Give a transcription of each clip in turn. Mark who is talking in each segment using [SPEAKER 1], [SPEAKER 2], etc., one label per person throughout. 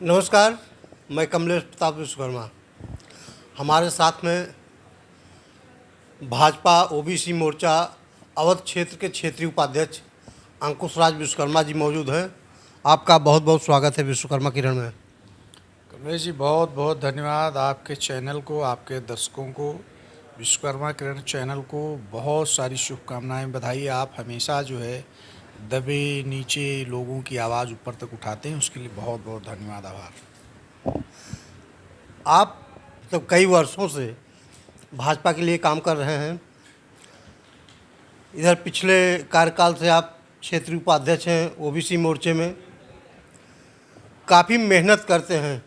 [SPEAKER 1] नमस्कार, मैं कमलेश प्रताप विश्वकर्मा। हमारे साथ में भाजपा ओबीसी मोर्चा अवध क्षेत्र के क्षेत्रीय उपाध्यक्ष अंकुश राज विश्वकर्मा जी मौजूद हैं। आपका बहुत बहुत स्वागत है विश्वकर्मा किरण में।
[SPEAKER 2] कमलेश जी, बहुत बहुत धन्यवाद आपके चैनल को, आपके दर्शकों को, विश्वकर्मा किरण चैनल को बहुत सारी शुभकामनाएं, बधाई। आप हमेशा जो है दबे नीचे लोगों की आवाज़ ऊपर तक उठाते हैं, उसके लिए बहुत बहुत धन्यवाद, आभार।
[SPEAKER 1] आप कई वर्षों से भाजपा के लिए काम कर रहे हैं। इधर पिछले कार्यकाल से आप क्षेत्रीय उपाध्यक्ष हैं ओबीसी मोर्चे में, काफ़ी मेहनत करते हैं।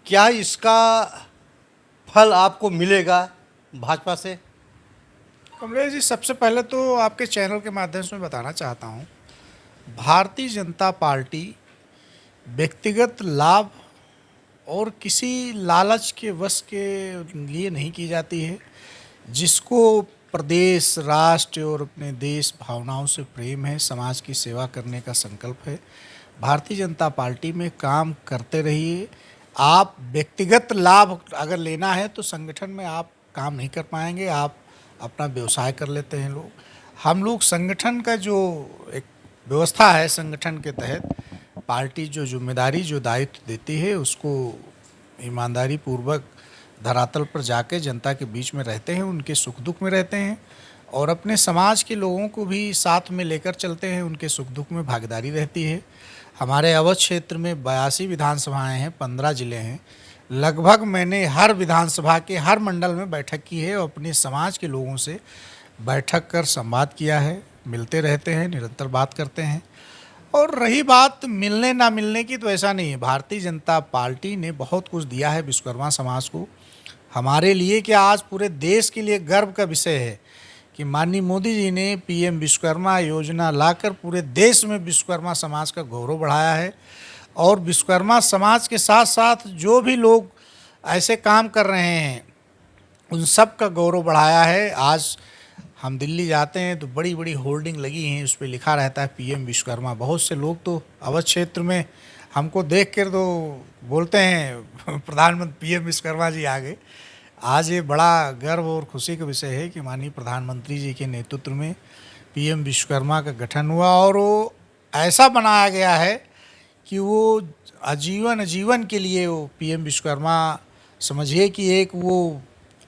[SPEAKER 1] क्या इसका फल आपको मिलेगा भाजपा से?
[SPEAKER 2] कमलेश जी, सबसे पहले तो आपके चैनल के माध्यम से मैं बताना चाहता हूँ, भारतीय जनता पार्टी व्यक्तिगत लाभ और किसी लालच के वश के लिए नहीं की जाती है। जिसको प्रदेश, राष्ट्र और अपने देश भावनाओं से प्रेम है, समाज की सेवा करने का संकल्प है, भारतीय जनता पार्टी में काम करते रहिए। आप व्यक्तिगत लाभ अगर लेना है तो संगठन में आप काम नहीं कर पाएंगे, आप अपना व्यवसाय कर लेते हैं लोग। हम लोग संगठन का जो एक व्यवस्था है, संगठन के तहत पार्टी जो जिम्मेदारी, जो दायित्व देती है, उसको ईमानदारी पूर्वक धरातल पर जाके जनता के बीच में रहते हैं, उनके सुख दुख में रहते हैं और अपने समाज के लोगों को भी साथ में लेकर चलते हैं, उनके सुख दुख में भागीदारी रहती है। हमारे अवध क्षेत्र में 82 विधानसभाएं हैं, 15 ज़िले हैं। लगभग मैंने हर विधानसभा के हर मंडल में बैठक की है और अपने समाज के लोगों से बैठक कर संवाद किया है, मिलते रहते हैं, निरंतर बात करते हैं। और रही बात मिलने ना मिलने की, तो ऐसा नहीं है। भारतीय जनता पार्टी ने बहुत कुछ दिया है विश्वकर्मा समाज को, हमारे लिए क्या आज पूरे देश के लिए गर्व का विषय है कि माननीय मोदी जी ने पीएम विश्वकर्मा योजना लाकर पूरे देश में विश्वकर्मा समाज का गौरव बढ़ाया है। और विश्वकर्मा समाज के साथ साथ जो भी लोग ऐसे काम कर रहे हैं, उन सब का गौरव बढ़ाया है। आज हम दिल्ली जाते हैं तो बड़ी बड़ी होर्डिंग लगी हैं, उस पर लिखा रहता है पीएम विश्वकर्मा। बहुत से लोग तो अवध क्षेत्र में हमको देख कर तो बोलते हैं प्रधानमंत्री पीएम विश्वकर्मा जी आ गए। आज ये बड़ा गर्व और खुशी का विषय है कि माननीय प्रधानमंत्री जी के नेतृत्व में पीएम विश्वकर्मा का गठन हुआ और वो ऐसा बनाया गया है कि वो आजीवन के लिए वो पीएम विश्वकर्मा समझिए कि एक वो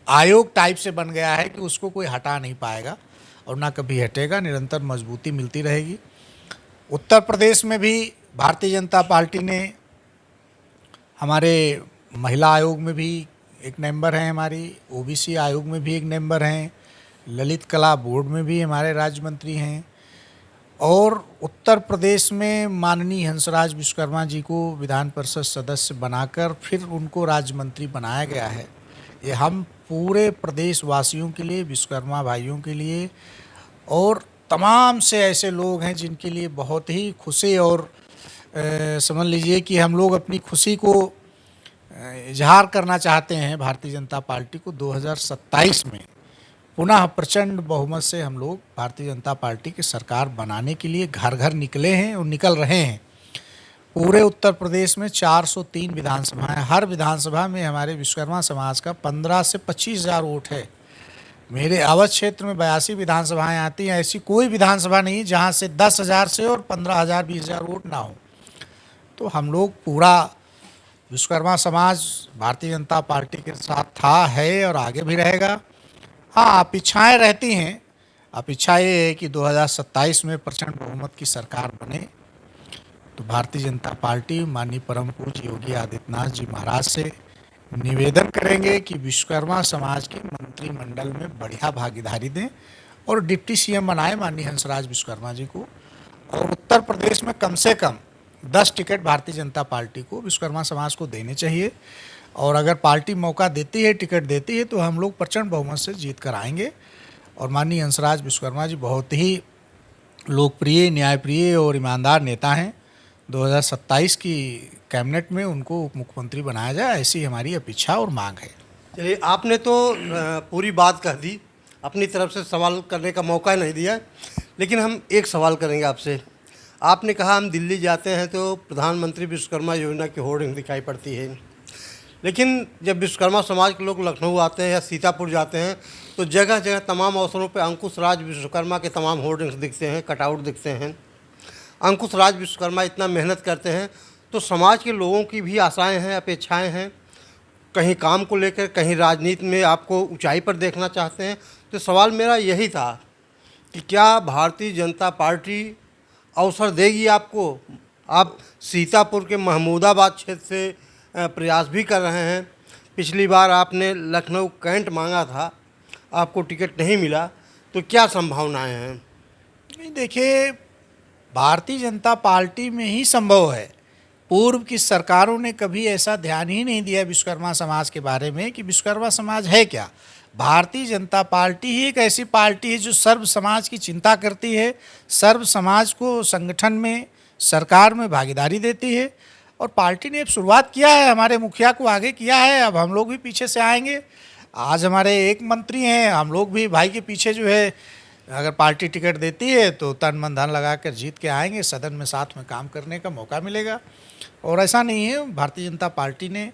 [SPEAKER 2] आयोग टाइप से बन गया है कि उसको कोई हटा नहीं पाएगा और ना कभी हटेगा, निरंतर मजबूती मिलती रहेगी। उत्तर प्रदेश में भी भारतीय जनता पार्टी ने हमारे महिला आयोग में भी एक मेंबर हैं, हमारी ओबीसी आयोग में भी एक मेंबर हैं, ललित कला बोर्ड में भी हमारे राज्य मंत्री हैं और उत्तर प्रदेश में माननीय हंसराज विश्वकर्मा जी को विधान परिषद सदस्य बनाकर फिर उनको राज्य मंत्री बनाया गया है। ये हम पूरे प्रदेश वासियों के लिए, विश्वकर्मा भाइयों के लिए और तमाम से ऐसे लोग हैं जिनके लिए बहुत ही खुशी और समझ लीजिए कि हम लोग अपनी खुशी को इजहार करना चाहते हैं। भारतीय जनता पार्टी को 2027 में पुनः प्रचंड बहुमत से हम लोग भारतीय जनता पार्टी की सरकार बनाने के लिए घर घर निकले हैं और निकल रहे हैं। पूरे उत्तर प्रदेश में 403 विधानसभाएं, हर विधानसभा में हमारे विश्वकर्मा समाज का 15 से 25 हज़ार वोट है। मेरे अवध क्षेत्र में 82 विधानसभाएं आती हैं, ऐसी कोई विधानसभा नहीं जहां से 10,000 से और 15,000 20,000 वोट ना हो। तो हम लोग पूरा विश्वकर्मा समाज भारतीय जनता पार्टी के साथ था, है और आगे भी रहेगा। हाँ, अपेक्षाएँ रहती हैं। अपेक्षा ये है कि 2027 में प्रचंड बहुमत की सरकार बने तो भारतीय जनता पार्टी माननीय परम पूज्य योगी आदित्यनाथ जी महाराज से निवेदन करेंगे कि विश्वकर्मा समाज के मंत्रिमंडल में बढ़िया भागीदारी दें और डिप्टी सीएम बनाए माननीय हंसराज विश्वकर्मा जी को। और उत्तर प्रदेश में कम से कम 10 टिकट भारतीय जनता पार्टी को विश्वकर्मा समाज को देने चाहिए और अगर पार्टी मौका देती है, टिकट देती है, तो हम लोग प्रचंड बहुमत से जीत कर आएंगे। और माननीय हंसराज विश्वकर्मा जी बहुत ही लोकप्रिय, न्यायप्रिय और ईमानदार नेता हैं। 2027 की कैबिनेट में उनको उप मुख्यमंत्री बनाया जाए, ऐसी हमारी अपेक्षा और मांग है।
[SPEAKER 1] चलिए, आपने तो पूरी बात कह दी, अपनी तरफ से सवाल करने का मौका नहीं दिया, लेकिन हम एक सवाल करेंगे आपसे। आपने कहा हम दिल्ली जाते हैं तो प्रधानमंत्री विश्वकर्मा योजना की होर्डिंग दिखाई पड़ती है, लेकिन जब विश्वकर्मा समाज के लोग लखनऊ आते हैं या सीतापुर जाते हैं तो जगह जगह तमाम अवसरों पर अंकुश राज विश्वकर्मा के तमाम होर्डिंग्स दिखते हैं, कटआउट दिखते हैं। अंकुश राज विश्वकर्मा इतना मेहनत करते हैं तो समाज के लोगों की भी आशाएं हैं, अपेक्षाएं हैं, कहीं काम को लेकर, कहीं राजनीति में आपको ऊंचाई पर देखना चाहते हैं। तो सवाल मेरा यही था कि क्या भारतीय जनता पार्टी अवसर देगी आपको? आप सीतापुर के महमूदाबाद क्षेत्र से प्रयास भी कर रहे हैं। पिछली बार आपने लखनऊ कैंट मांगा था, आपको टिकट नहीं मिला, तो क्या संभावनाएं हैं?
[SPEAKER 2] नहीं, देखिए, भारतीय जनता पार्टी में ही संभव है। पूर्व की सरकारों ने कभी ऐसा ध्यान ही नहीं दिया विश्वकर्मा समाज के बारे में कि विश्वकर्मा समाज है क्या। भारतीय जनता पार्टी ही एक ऐसी पार्टी है जो सर्व समाज की चिंता करती है, सर्व समाज को संगठन में, सरकार में भागीदारी देती है। और पार्टी ने अब शुरुआत किया है, हमारे मुखिया को आगे किया है, अब हम लोग भी पीछे से आएंगे। आज हमारे एक मंत्री हैं, हम लोग भी भाई के पीछे जो है, अगर पार्टी टिकट देती है तो तन मन धन लगा कर जीत के आएंगे, सदन में साथ में काम करने का मौका मिलेगा। और ऐसा नहीं है, भारतीय जनता पार्टी ने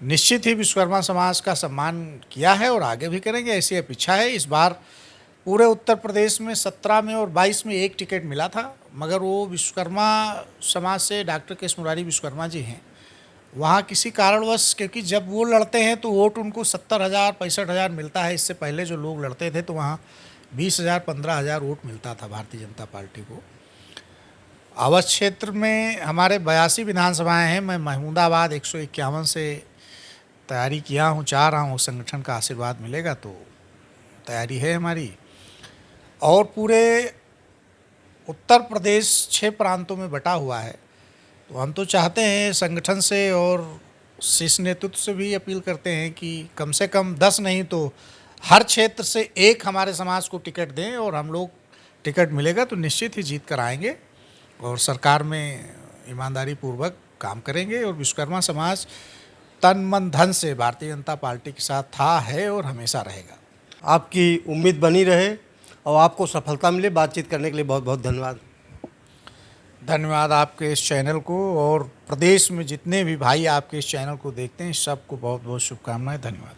[SPEAKER 2] निश्चित ही विश्वकर्मा समाज का सम्मान किया है और आगे भी करेंगे, ऐसी अपेक्षा है। इस बार पूरे उत्तर प्रदेश में 17 में और 22 में एक टिकट मिला था, मगर वो विश्वकर्मा समाज से डॉक्टर केस मुरारी विश्वकर्मा जी हैं। वहाँ किसी कारणवश, क्योंकि जब वो लड़ते हैं तो वोट उनको 70,000 65,000 मिलता है। इससे पहले जो लोग लड़ते थे तो वहाँ 20,000 15,000 वोट मिलता था भारतीय जनता पार्टी को। अवध क्षेत्र में हमारे 82 विधानसभाएं हैं। मैं महमूदाबाद 151 से तैयारी किया हूँ, चाह रहा हूँ संगठन का आशीर्वाद मिलेगा तो तैयारी है हमारी। और पूरे उत्तर प्रदेश 6 प्रांतों में बटा हुआ है, तो हम तो चाहते हैं संगठन से और शीर्ष नेतृत्व से भी अपील करते हैं कि कम से कम 10 नहीं तो हर क्षेत्र से एक हमारे समाज को टिकट दें, और हम लोग टिकट मिलेगा तो निश्चित ही जीत कर आएंगे और सरकार में ईमानदारी पूर्वक काम करेंगे। और विश्वकर्मा समाज तन मन धन से भारतीय जनता पार्टी के साथ था, है और हमेशा रहेगा।
[SPEAKER 1] आपकी उम्मीद बनी रहे और आपको सफलता मिले। बातचीत करने के लिए बहुत बहुत धन्यवाद।
[SPEAKER 2] धन्यवाद आपके इस चैनल को, और प्रदेश में जितने भी भाई आपके इस चैनल को देखते हैं सबको बहुत बहुत शुभकामनाएं। धन्यवाद।